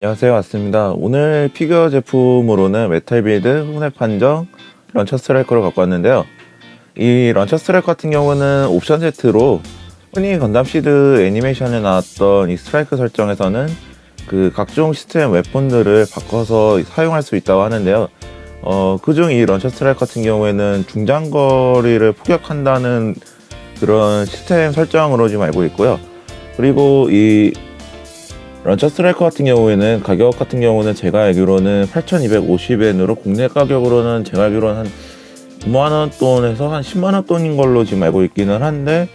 안녕하세요. 왔습니다. 오늘 피규어 제품으로는 메탈빌드, 혼합 판정, 런처 스트라이커를 갖고 왔는데요. 이 런처 스트라이커 같은 경우는 옵션 세트로 흔히 건담 시드 애니메이션에 나왔던 이 스트라이크 설정에서는 그 각종 시스템 웨폰들을 바꿔서 사용할 수 있다고 하는데요. 그중 이 런처 스트라이커 같은 경우에는 중장거리를 포격한다는 그런 시스템 설정으로 지금 알고 있고요. 그리고 이 런처 스트라이커 같은 경우에는 가격 같은 경우는 제가 알기로는 8,250엔으로 국내 가격으로는 제가 알기로는 한 9만원 돈에서 한 10만원 돈인 걸로 지금 알고 있기는 한데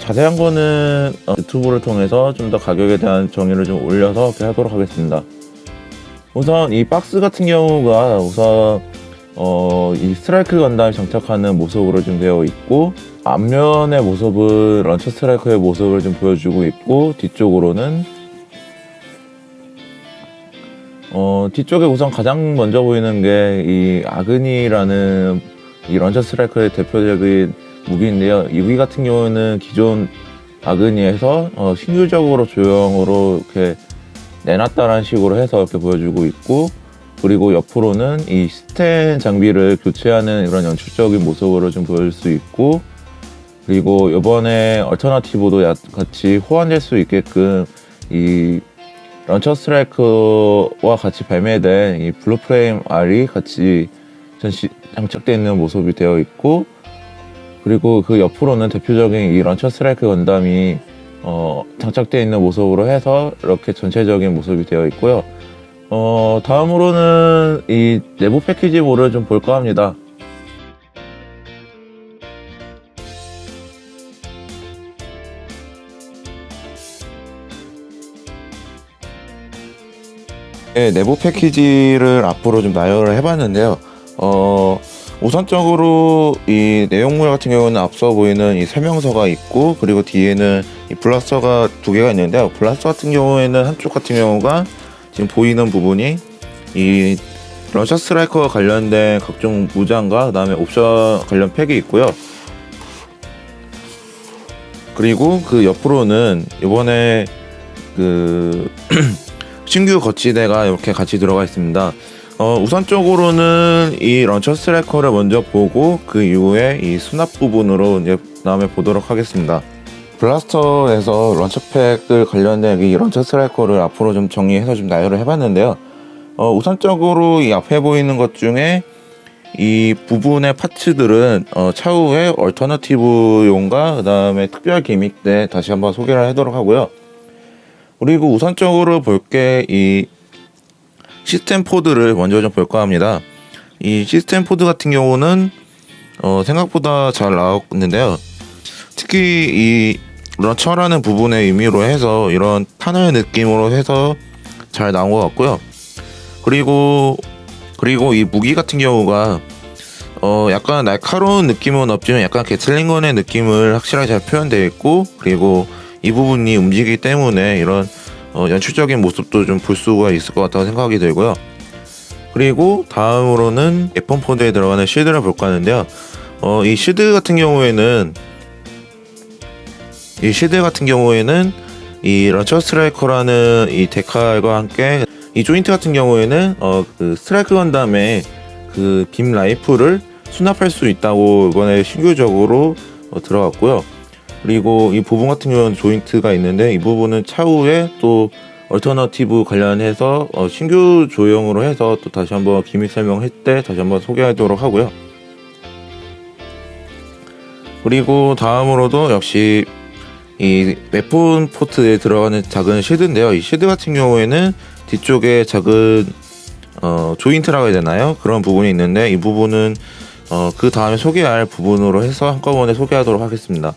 자세한 거는 유튜브를 통해서 좀 더 가격에 대한 정의를 좀 올려서 이렇게 하도록 하겠습니다. 우선 이 박스 같은 경우가 우선 이 스트라이크 건담이 장착하는 모습으로 좀 되어 있고, 앞면의 모습은 런처 스트라이커의 모습을 좀 보여주고 있고, 뒤쪽에 우선 가장 먼저 보이는 게 이 아그니라는 이 런처 스트라이커의 대표적인 무기인데요. 이 무기 같은 경우는 기존 아그니에서 신규적으로 조형으로 이렇게 내놨다라는 식으로 해서 이렇게 보여주고 있고, 그리고 옆으로는 이 스텐 장비를 교체하는 이런 연출적인 모습으로 좀 보여줄 수 있고, 그리고 이번에 얼터너티브도 같이 호환될 수 있게끔 이 런처 스트라이커와 같이 발매된 이 블루 프레임 R이 같이 장착되어 있는 모습이 되어 있고, 그리고 그 옆으로는 대표적인 이 런처 스트라이크 건담이 장착되어 있는 모습으로 해서 이렇게 전체적인 모습이 되어 있고요. 다음으로는 이 내부 패키지물을 좀 볼까 합니다. 네, 내부 패키지를 앞으로 좀 나열을 해봤는데요. 우선적으로 이 내용물 같은 경우는 앞서 보이는 이 설명서가 있고, 그리고 뒤에는 이 블라스터가 두 개가 있는데요. 블라스터 같은 경우에는 한쪽 같은 경우가 지금 보이는 부분이 이 런처 스트라이커와 관련된 각종 무장과 그다음에 옵션 관련 팩이 있고요. 그리고 그 옆으로는 이번에 그 신규 거치대가 이렇게 같이 들어가 있습니다. 우선적으로는 이 런처 스트라이커를 먼저 보고 그 이후에 이 수납 부분으로 이제 다음에 보도록 하겠습니다. 블라스터에서 런처팩을 관련된 이 런처 스트라이커를 앞으로 좀 정리해서 좀 나열을 해봤는데요. 우선적으로 이 앞에 보이는 것 중에 이 부분의 파츠들은 차후에 얼터너티브용과 그 다음에 특별 기믹 때 다시 한번 소개를 하도록 하고요. 그리고 우선적으로 볼 게 이 시스템 포드를 먼저 좀 볼까 합니다. 이 시스템 포드 같은 경우는 생각보다 잘 나왔는데요. 특히 이 런처라는 부분의 의미로 해서 이런 타널 느낌으로 해서 잘 나온 것 같고요. 그리고 이 무기 같은 경우가 약간 날카로운 느낌은 없지만 약간 게틀링건의 느낌을 확실하게 잘 표현되어 있고, 그리고 이 부분이 움직이기 때문에 이런 연출적인 모습도 좀 볼 수가 있을 것 같다고 생각이 들고요. 그리고 다음으로는 웨폰 포드에 들어가는 실드를 볼까 하는데요. 이 실드 같은 경우에는 이 런처 스트라이커라는 이 데칼과 함께 이 조인트 같은 경우에는 그 스트라이크 건담의 그 빔 라이플을 수납할 수 있다고 이번에 신규적으로 들어갔고요. 그리고 이 부분 같은 경우는 조인트가 있는데, 이 부분은 차후에 또 얼터너티브 관련해서 신규 조형으로 해서 또 다시 한번 기믹 설명할 때 다시 한번 소개하도록 하고요. 그리고 다음으로도 역시 이 웨폰 포트에 들어가는 작은 실드인데요. 이 실드 같은 경우에는 뒤쪽에 작은 조인트라고 해야 되나요? 그런 부분이 있는데, 이 부분은 그 다음에 소개할 부분으로 해서 한꺼번에 소개하도록 하겠습니다.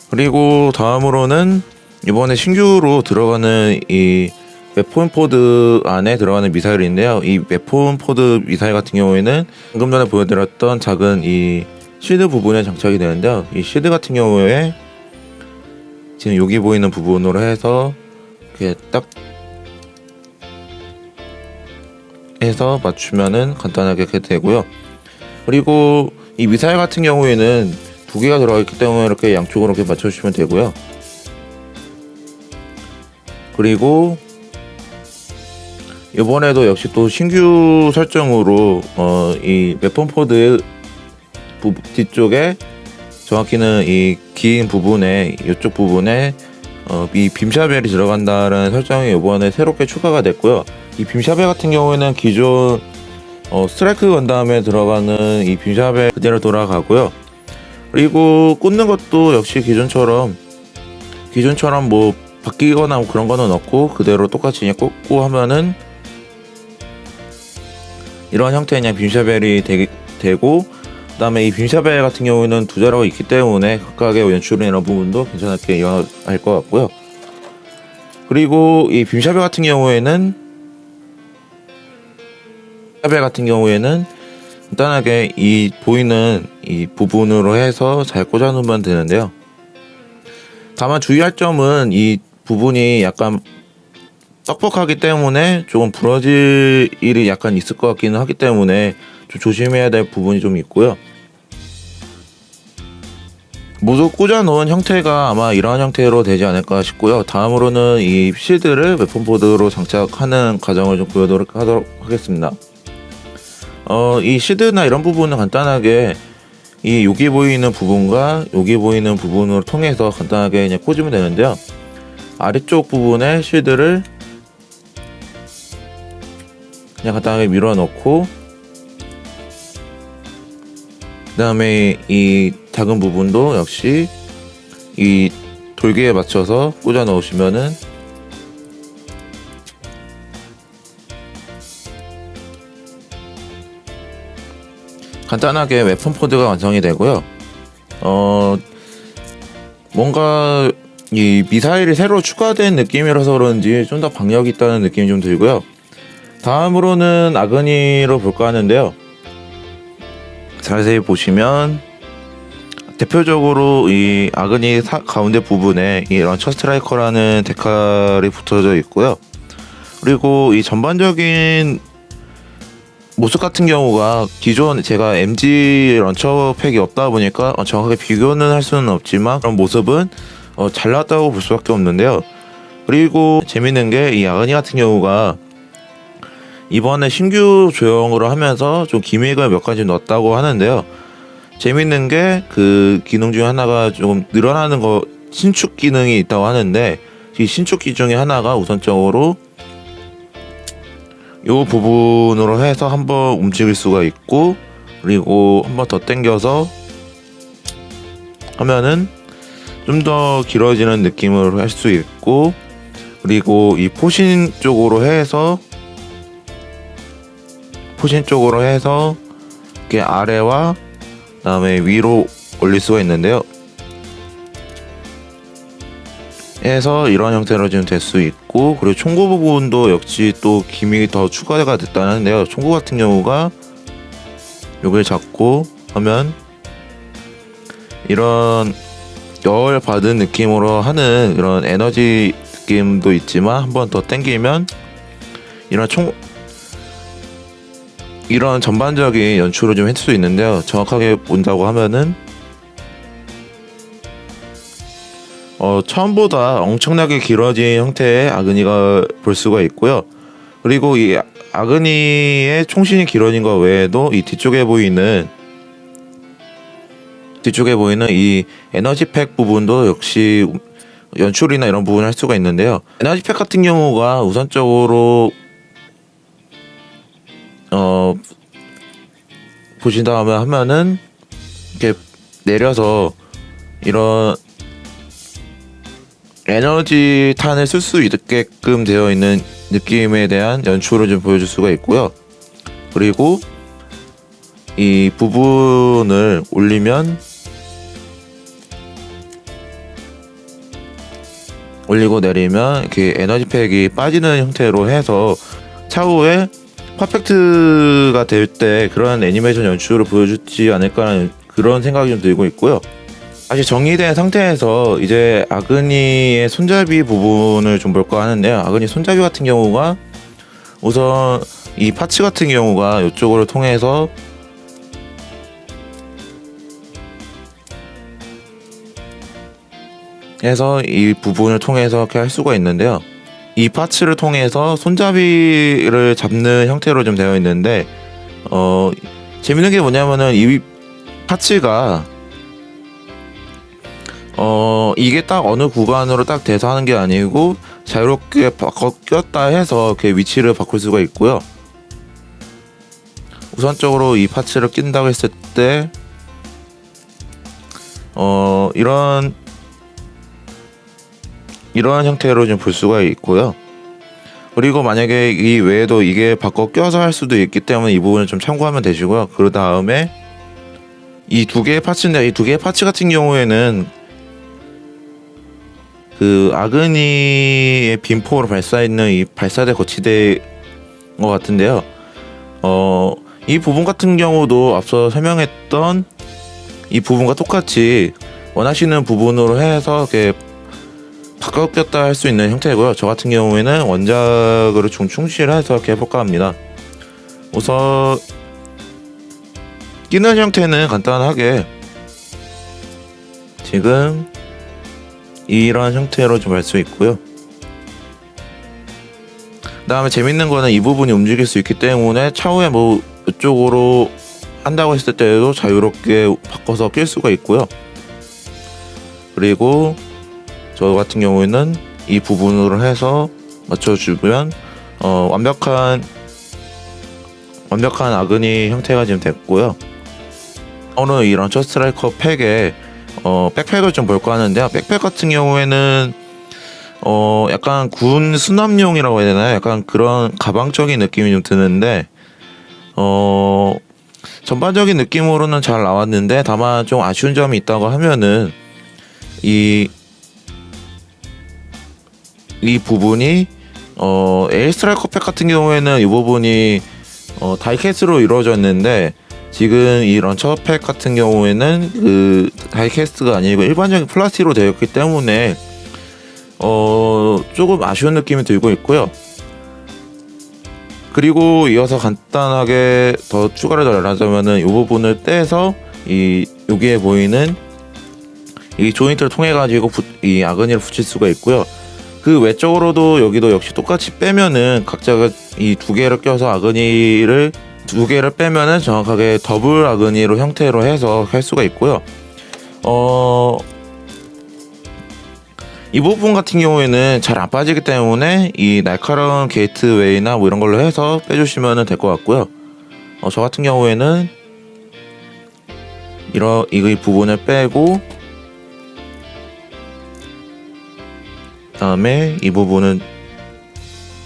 그리고 다음으로는 이번에 신규로 들어가는 이 웨폰 포드 안에 들어가는 미사일인데요. 이 웨폰 포드 미사일 같은 경우에는 방금 전에 보여드렸던 작은 이 실드 부분에 장착이 되는데요. 이 실드 같은 경우에 지금 여기 보이는 부분으로 해서 이렇게 딱 해서 맞추면은 간단하게 이렇게 되고요. 그리고 이 미사일 같은 경우에는 두 개가 들어가 있기 때문에 이렇게 양쪽으로 이렇게 맞춰주시면 되고요. 그리고 이번에도 역시 또 신규 설정으로 이 웨폰 포드의 뒤쪽에, 정확히는 이 긴 부분에, 이쪽 부분에 이 빔샤벨이 들어간다는 설정이 이번에 새롭게 추가가 됐고요. 이 빔샤벨 같은 경우에는 기존 스트라이크 건담에 들어가는 이 빔샤벨 그대로 돌아가고요. 그리고 꽂는 것도 역시 기존처럼 뭐 바뀌거나 뭐 그런 거는 없고, 그대로 똑같이 그냥 꽂고 하면은 이런 형태의 그냥 빔샤벨이 되고, 그 다음에 이 빔샤벨 같은 경우에는 두 자루가 있기 때문에 각각의 연출이나 부분도 괜찮게 이용할 것 같고요. 그리고 이 빔샤벨 같은 경우에는 간단하게 이 보이는 이 부분으로 해서 잘 꽂아 놓으면 되는데요. 다만 주의할 점은 이 부분이 약간 뻑뻑하기 때문에 조금 부러질 일이 약간 있을 것 같기는 하기 때문에 좀 조심해야 될 부분이 좀 있고요. 모두 꽂아 놓은 형태가 아마 이러한 형태로 되지 않을까 싶고요. 다음으로는 이 실드를 웨폰보드로 장착하는 과정을 좀 보여드리도록 하겠습니다. 이 실드나 이런 부분은 간단하게 이 여기 보이는 부분과 여기 보이는 부분을 통해서 간단하게 그냥 꽂으면 되는데요. 아래쪽 부분에 실드를 그냥 간단하게 밀어 넣고, 그 다음에 이 작은 부분도 역시 이 돌기에 맞춰서 꽂아 넣으시면은 간단하게 웨폰 포드가 완성이 되고요. 뭔가 이 미사일이 새로 추가된 느낌이라서 그런지 좀 더 박력이 있다는 느낌이 좀 들고요. 다음으로는 아그니로 볼까 하는데요. 자세히 보시면 대표적으로 이 아그니 가운데 부분에 이 런처 스트라이커라는 데칼이 붙어져 있고요. 그리고 이 전반적인 모습 같은 경우가 기존 제가 MG 런처 팩이 없다 보니까 정확하게 비교는 할 수는 없지만 그런 모습은 잘 나왔다고 볼 수밖에 없는데요. 그리고 재밌는 게 이 아그니 같은 경우가 이번에 신규 조형으로 하면서 좀 기믹을 몇 가지 넣었다고 하는데요. 재밌는 게 그 기능 중에 하나가 조금 늘어나는 거, 신축 기능이 있다고 하는데, 이 신축 기능 중에 하나가 우선적으로 이 부분으로 해서 한번 움직일 수가 있고, 그리고 한번 더 당겨서 하면은 좀 더 길어지는 느낌으로 할 수 있고, 그리고 이 포신 쪽으로 해서 이렇게 아래와 그다음에 위로 올릴 수가 있는데요. 해서 이런 형태로 지금 될 수 있고, 그리고 총구 부분도 역시 또 기믹이 더 추가가 됐다는데요. 총구 같은 경우가 요걸 잡고 하면 이런 열 받은 느낌으로 하는 이런 에너지 느낌도 있지만, 한 번 더 당기면 이런 전반적인 연출을 좀 할 수 있는데요. 정확하게 본다고 하면은 처음보다 엄청나게 길어진 형태의 아그니가 볼 수가 있고요. 그리고 이 아그니의 총신이 길어진 것 외에도 이 뒤쪽에 보이는 이 에너지팩 부분도 역시 연출이나 이런 부분을 할 수가 있는데요. 에너지팩 같은 경우가 우선적으로 보신 다음에 하면은 이렇게 내려서 이런 에너지 탄을 쓸 수 있게끔 되어 있는 느낌에 대한 연출을 좀 보여줄 수가 있고요. 그리고 이 부분을 올리고 내리면 이렇게 에너지팩이 빠지는 형태로 해서 차후에 퍼펙트가 될 때 그런 애니메이션 연출을 보여주지 않을까라는 그런 생각이 좀 들고 있고요. 다시 정리된 상태에서 이제 아그니의 손잡이 부분을 좀 볼까 하는데요. 아그니 손잡이 같은 경우가 우선 이 파츠 같은 경우가 이쪽으로 통해서 이 부분을 통해서 이렇게 할 수가 있는데요. 이 파츠를 통해서 손잡이를 잡는 형태로 좀 되어 있는데 재밌는 게 뭐냐면은 이 파츠가 이게 딱 어느 구간으로 딱 돼서 하는 게 아니고 자유롭게 바꿔 꼈다 해서 이렇게 위치를 바꿀 수가 있고요. 우선적으로 이 파츠를 낀다고 했을 때 이런 형태로 좀 볼 수가 있고요. 그리고 만약에 이 외에도 이게 바꿔 껴서 할 수도 있기 때문에 이 부분을 좀 참고하면 되시고요. 그 다음에 이 두 개의 파츠인데 이 두 개의 파츠 같은 경우에는 그 아그니의 빈포로 발사있는 이 발사대 거치대인 것 같은데요. 이 부분 같은 경우도 앞서 설명했던 이 부분과 똑같이 원하시는 부분으로 해서 이렇게 바꿔 꼈다 할 수 있는 형태고요. 저 같은 경우에는 원작으로 좀 충실해서 이렇게 해볼까 합니다. 우선 끼는 형태는 간단하게 지금 이런 형태로 좀 할 수 있고요. 그 다음에 재밌는 거는 이 부분이 움직일 수 있기 때문에 차후에 뭐 이쪽으로 한다고 했을 때도 자유롭게 바꿔서 낄 수가 있고요. 그리고 저 같은 경우에는 이 부분으로 해서 맞춰주면 완벽한 아그니 형태가 지금 됐고요. 오늘 이 런처 스트라이커 팩에 백팩을 좀 볼까 하는데요. 백팩 같은 경우에는 약간 군 수납용이라고 해야 되나요? 약간 그런 가방적인 느낌이 좀 드는데 전반적인 느낌으로는 잘 나왔는데 다만 좀 아쉬운 점이 있다고 하면은 이 부분이 에일 스트라이커 팩 같은 경우에는 이 부분이 다이캐스트로 이루어졌는데 지금 이 런처 팩 같은 경우에는 그 다이캐스트가 아니고 일반적인 플라스틱으로 되어 있기 때문에 조금 아쉬운 느낌이 들고 있고요. 그리고 이어서 간단하게 더 추가를 더 하자면은 이 부분을 떼서 여기에 보이는 이 조인트를 통해 가지고 이 아그니를 붙일 수가 있고요. 그 외적으로도 여기도 역시 똑같이 빼면은 각자가 이 두 개를 껴서 아그니를 두 개를 빼면은 정확하게 더블 아그니로 형태로 해서 할 수가 있고요. 이 부분 같은 경우에는 잘 안 빠지기 때문에 이 날카로운 게이트웨이나 뭐 이런 걸로 해서 빼주시면 될 것 같고요. 저 같은 경우에는 이 부분을 빼고 다음에 이 부분은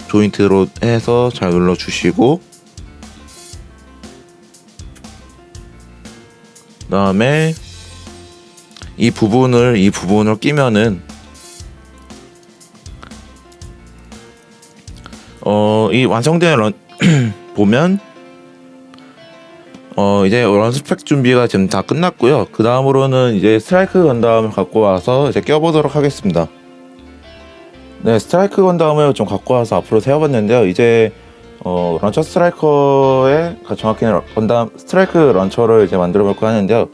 조인트로 해서 잘 눌러주시고 다음에 이 부분을 끼면은 이 완성된 보면 이제 런스펙 준비가 지금 다 끝났고요. 그 다음으로는 이제 스트라이크 건담을 갖고 와서 이제 껴보도록 하겠습니다. 네, 스트라이크 건담을 좀 갖고 와서 앞으로 세워봤는데요. 이제 런처 스트라이커의 정확히는 건담 스트라이크 런처를 이제 만들어 볼까 하는데요.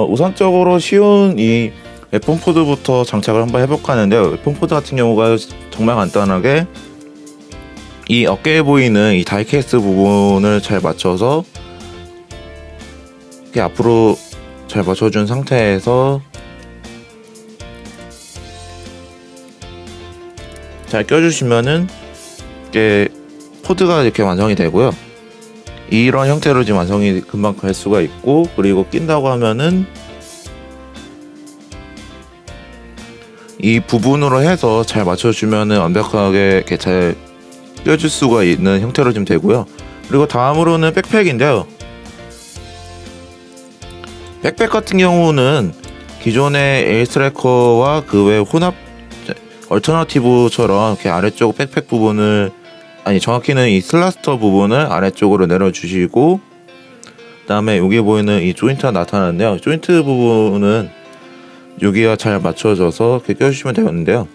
우선적으로 쉬운 이 웨폰 포드부터 장착을 한번 해볼까 하는데요. 웨폰 포드 같은 경우가 정말 간단하게 이 어깨에 보이는 이 다이캐스트 부분을 잘 맞춰서 이렇게 앞으로 잘 맞춰준 상태에서 잘 껴주시면은 이렇게 포드가 이렇게 완성이 되고요. 이런 형태로 지금 완성이 금방 갈 수가 있고, 그리고 낀다고 하면은 이 부분으로 해서 잘 맞춰주면은 완벽하게 이렇게 잘 껴줄 수가 있는 형태로 좀 되고요. 그리고 다음으로는 백팩인데요. 백팩 같은 경우는 기존의 에일 스트라이커와 그 외 혼합 얼터너티브처럼 이렇게 아래쪽 백팩 부분을, 아니 정확히는 이 슬라스터 부분을 아래쪽으로 내려주시고, 그 다음에 여기 보이는 이 조인트가 나타나는데요. 조인트 부분은 여기가 잘 맞춰져서 이렇게 껴주시면 되는데요.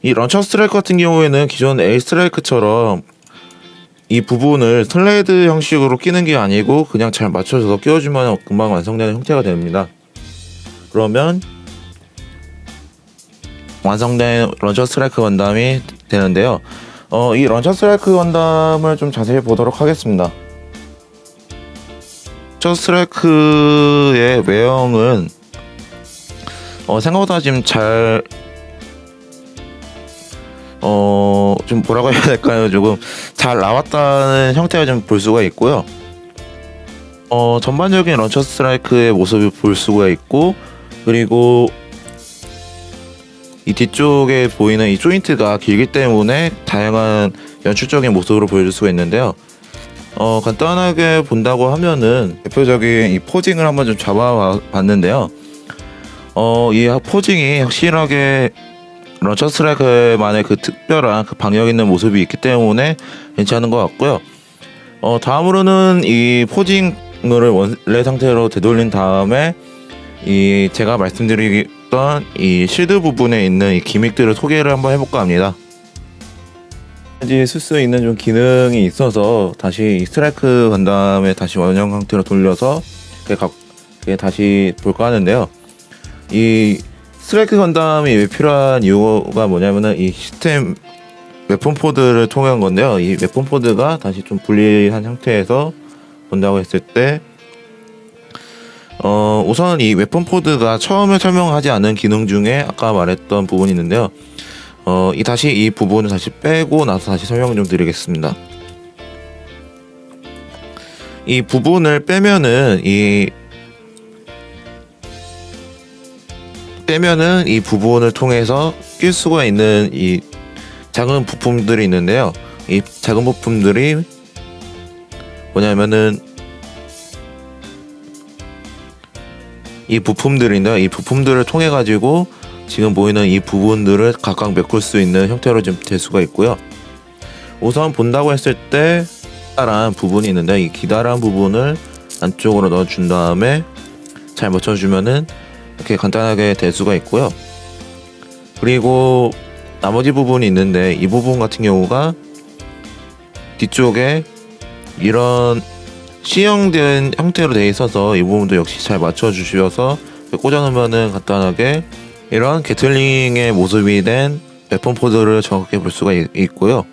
이 런처 스트라이크 같은 경우에는 기존 에일 스트라이크처럼 이 부분을 슬레이드 형식으로 끼는 게 아니고 그냥 잘 맞춰져서 끼워주면 금방 완성되는 형태가 됩니다. 그러면 완성된 런처 스트라이크 건담이 되는데요. 이 런처 스트라이크 건담을 좀 자세히 보도록 하겠습니다. 런처 스트라이크의 외형은 생각보다 지금 좀 뭐라고 해야 될까요? 조금 잘 나왔다는 형태가 좀 볼 수가 있고요. 전반적인 런처 스트라이크의 모습을 볼 수가 있고, 그리고 이 뒤쪽에 보이는 이 조인트가 길기 때문에 다양한 연출적인 모습으로 보여줄 수가 있는데요. 간단하게 본다고 하면은 대표적인 이 포징을 한번 좀 잡아봤는데요. 이 포징이 확실하게 런처 스트라이크만의 그 특별한 그 방역 있는 모습이 있기 때문에 괜찮은 것 같고요. 다음으로는 이 포징을 원래 상태로 되돌린 다음에 이 제가 말씀드리던 이 실드 부분에 있는 이 기믹들을 소개를 한번 해볼까 합니다. 쓸 수 있는 좀 기능이 있어서 다시 이 스트라이크 건담에 다시 원형 상태로 돌려서 다시 볼까 하는데요. 이 스트라이크 건담이 왜 필요한 이유가 뭐냐면은 이 시스템 웨폰 포드를 통한 건데요. 이 웨폰 포드가 다시 좀 분리한 상태에서 본다고 했을 때 우선 이 웨폰 포드가 처음에 설명하지 않은 기능 중에 아까 말했던 부분이 있는데요. 다시 이 부분을 다시 빼고 나서 다시 설명 좀 드리겠습니다. 이 부분을 빼면은 이 부분을 통해서 낄 수가 있는 이 작은 부품들이 있는데요. 이 작은 부품들이 뭐냐면은 이 부품들인데요. 이 부품들을 통해 가지고 지금 보이는 이 부분들을 각각 메꿀 수 있는 형태로 좀 될 수가 있고요. 우선 본다고 했을 때 기다란 부분이 있는데 이 기다란 부분을 안쪽으로 넣어준 다음에 잘 맞춰주면은 이렇게 간단하게 될 수가 있고요. 그리고 나머지 부분이 있는데 이 부분 같은 경우가 뒤쪽에 이런 C형된 형태로 되어 있어서 이 부분도 역시 잘 맞춰주셔서 꽂아놓으면은 간단하게 이런 게틀링의 모습이 된 웨폰 포드를 정확하게 볼 수가 있고요.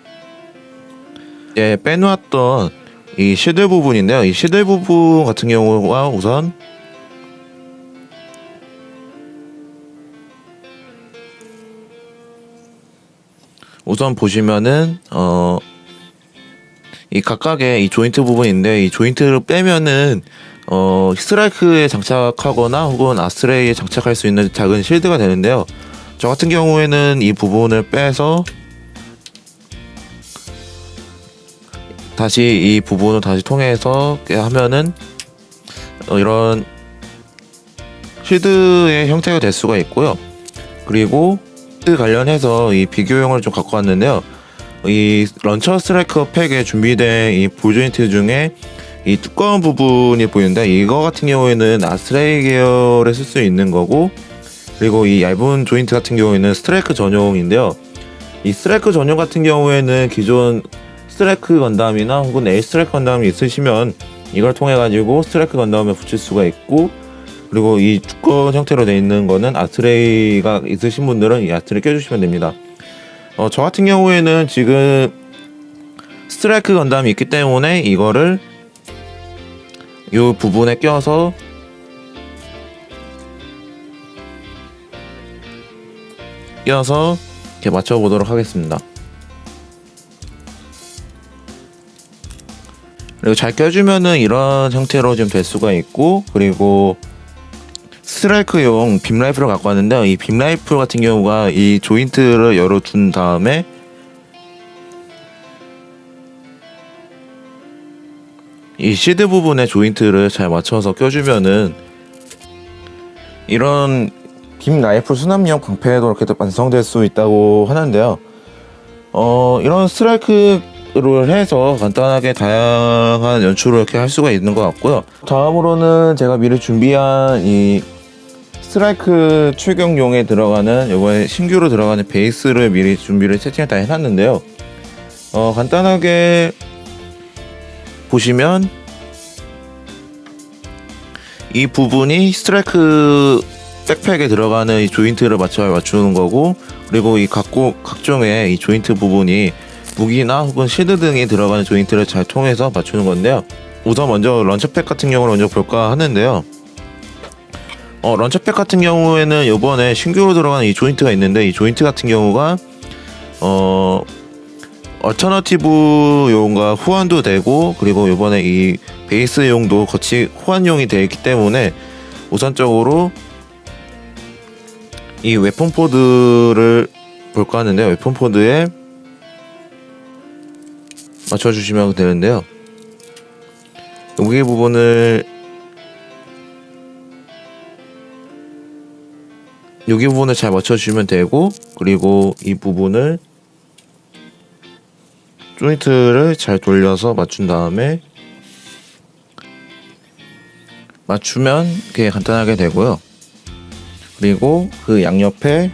이제 빼놓았던 이 실드 부분인데요. 이 실드 부분 같은 경우가 우선 보시면은 이 각각의 이 조인트 부분인데 이 조인트를 빼면은 스트라이크에 장착하거나 혹은 아스레이에 장착할 수 있는 작은 실드가 되는데요. 저 같은 경우에는 이 부분을 빼서 다시 이 부분을 다시 통해서 하면은 이런 실드의 형태가 될 수가 있고요. 그리고 관련해서 이 비교용을 좀 갖고 왔는데요. 이 런처 스트라이커 팩에 준비된 이 볼 조인트 중에 이 두꺼운 부분이 보이는데 이거 같은 경우에는 아스레이 계열에 쓸 수 있는 거고, 그리고 이 얇은 조인트 같은 경우에는 스트라이크 전용인데요. 이 스트라이크 전용 같은 경우에는 기존 스트라이크 건담이나 혹은 에이 스트라이크 건담이 있으시면 이걸 통해 가지고 스트라이크 건담에 붙일 수가 있고, 그리고 이 두꺼운 형태로 되어 있는 거는 아스레이가 있으신 분들은 이 아스레이 껴주시면 됩니다. 저 같은 경우에는 지금 스트라이크 건담이 있기 때문에 이거를 이 부분에 껴서 이렇게 맞춰 보도록 하겠습니다. 그리고 잘 껴주면은 이런 형태로 좀 될 수가 있고, 그리고 스트라이크용 빔 라이플을 갖고 왔는데요. 이 빔 라이플 같은 경우가 이 조인트를 열어준 다음에 이 시드 부분에 조인트를 잘 맞춰서 껴주면은 이런 빔 라이플 수납용 방패도 이렇게 완성될 수 있다고 하는데요. 이런 스트라이크를 해서 간단하게 다양한 연출을 이렇게 할 수가 있는 것 같고요. 다음으로는 제가 미리 준비한 이 스트라이크 출격용에 들어가는 이번에 신규로 들어가는 베이스를 미리 준비를 세팅을 다 해놨는데요. 간단하게 보시면 이 부분이 스트라이크 백팩에 들어가는 이 조인트를 맞추는 거고, 그리고 이 각종의 이 조인트 부분이 무기나 혹은 실드 등이 들어가는 조인트를 잘 통해서 맞추는 건데요. 우선 먼저 런처팩 같은 경우를 먼저 볼까 하는데요. 런처팩 같은 경우에는 이번에 신규로 들어가는 이 조인트가 있는데, 이 조인트 같은 경우가 얼터너티브용과 호환도 되고, 그리고 이번에 이 베이스용도 같이 호환용이 되어 있기 때문에 우선적으로 이 웨폰 포드를 볼까 하는데요. 웨폰 포드에 맞춰주시면 되는데요. 여기 부분을 잘 맞춰주시면 되고, 그리고 이 부분을 조인트를 잘 돌려서 맞춘 다음에 맞추면 그게 간단하게 되고요. 그리고 그 양옆에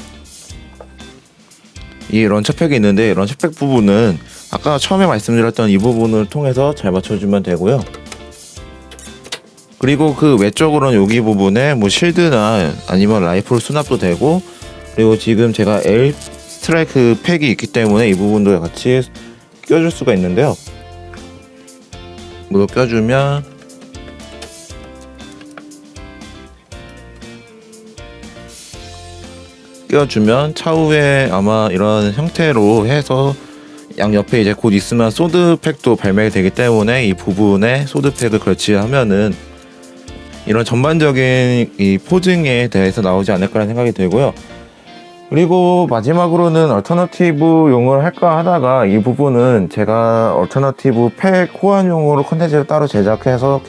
이 런처팩이 있는데, 런처팩 부분은 아까 처음에 말씀드렸던 이 부분을 통해서 잘 맞춰주면 되고요. 그리고 그 외적으로는 여기 부분에 뭐 실드나 아니면 라이플 수납도 되고, 그리고 지금 제가 에일 스트라이크 팩이 있기 때문에 이 부분도 같이 껴줄 수가 있는데요. 이거 껴주면 차후에 아마 이런 형태로 해서 양옆에 이제 곧 있으면 소드팩도 발매되기 때문에 이 부분에 소드팩을 설치하면은 이런 전반적인 이 포징에 대해서 나오지 않을까라는 생각이 들고요. 그리고 마지막으로는 얼터너티브용을 할까 하다가 이 부분은 제가 얼터너티브 팩 호환용으로 콘텐츠를 따로 제작해서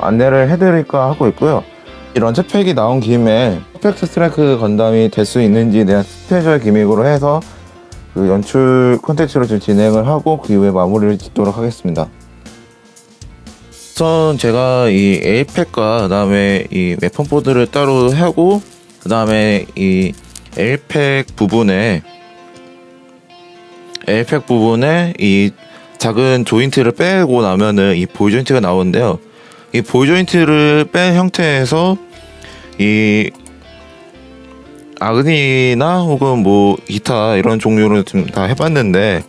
안내를 해드릴까 하고 있고요. 이 런처팩이 나온 김에 퍼펙트 스트라이크 건담이 될 수 있는지 대한 스페셜 기믹으로 해서 그 연출 콘텐츠로 좀 진행을 하고 그 이후에 마무리를 짓도록 하겠습니다. 우선 제가 이 에일팩과 그 다음에 이 웨폰 보드를 따로 하고, 그 다음에 이 에일팩 부분에 이 작은 조인트를 빼고 나면은 이 볼 조인트가 나오는데요. 이 볼 조인트를 뺀 형태에서 이 아그니나 혹은 뭐 기타 이런 종류로 좀 다 해봤는데,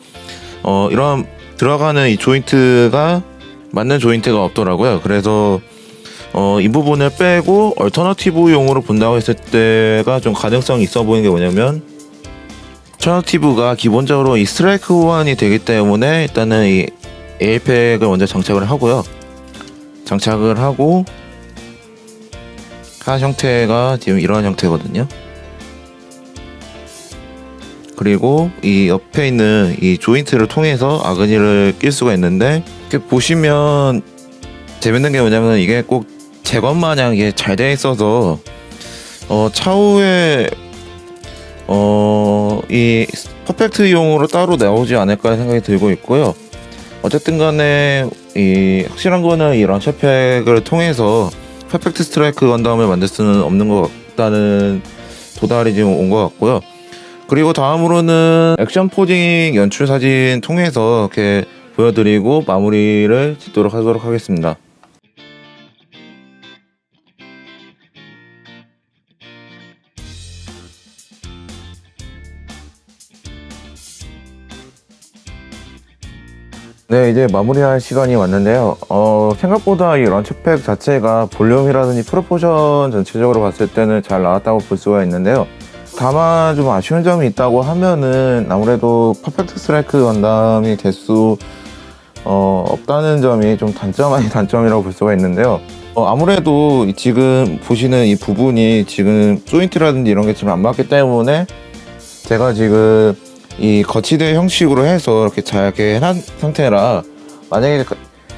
이런 들어가는 이 조인트가 맞는 조인트가 없더라고요. 그래서 이 부분을 빼고 얼터너티브용으로 본다고 했을 때가 좀 가능성이 있어 보이는 게 뭐냐면, 얼터너티브가 기본적으로 이 스트라이크 호환이 되기 때문에 일단은 이 에일팩을 먼저 장착을 하고요. 장착을 하고 한 형태가 지금 이런 형태거든요. 그리고 이 옆에 있는 이 조인트를 통해서 아그니를 낄 수가 있는데, 이렇게 보시면 재밌는 게 뭐냐면 이게 꼭 제 것 마냥 이게 잘 되어 있어서 차후에 이 퍼펙트용으로 따로 나오지 않을까 생각이 들고 있고요. 어쨌든 간에 이 확실한 거는 이 런처팩을 통해서 퍼펙트 스트라이크 건담을 만들 수는 없는 것 같다는 도달이 지금 온 것 같고요. 그리고 다음으로는 액션 포징 연출 사진 통해서 이렇게 보여드리고 마무리를 짓도록 하도록 하겠습니다. 네, 이제 마무리할 시간이 왔는데요. 생각보다 이 런처팩 자체가 볼륨이라든지 프로포션 전체적으로 봤을 때는 잘 나왔다고 볼 수가 있는데요. 다만 좀 아쉬운 점이 있다고 하면은 아무래도 퍼펙트 스트라이크 건담이 될 수 없다는 점이 좀 단점 아닌 단점이라고 볼 수가 있는데요. 아무래도 지금 보시는 이 부분이 지금 조인트라든지 이런 게 지금 안 맞기 때문에 제가 지금 이 거치대 형식으로 해서 이렇게 잘게 해놓은 상태라, 만약에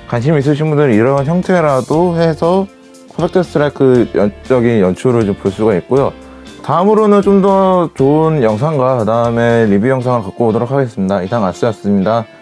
관심 있으신 분들은 이런 형태라도 해서 퍼펙트 스트라이크 적인 연출을 좀 볼 수가 있고요. 다음으로는 좀 더 좋은 영상과 그 다음에 리뷰 영상을 갖고 오도록 하겠습니다. 이상 아스였습니다.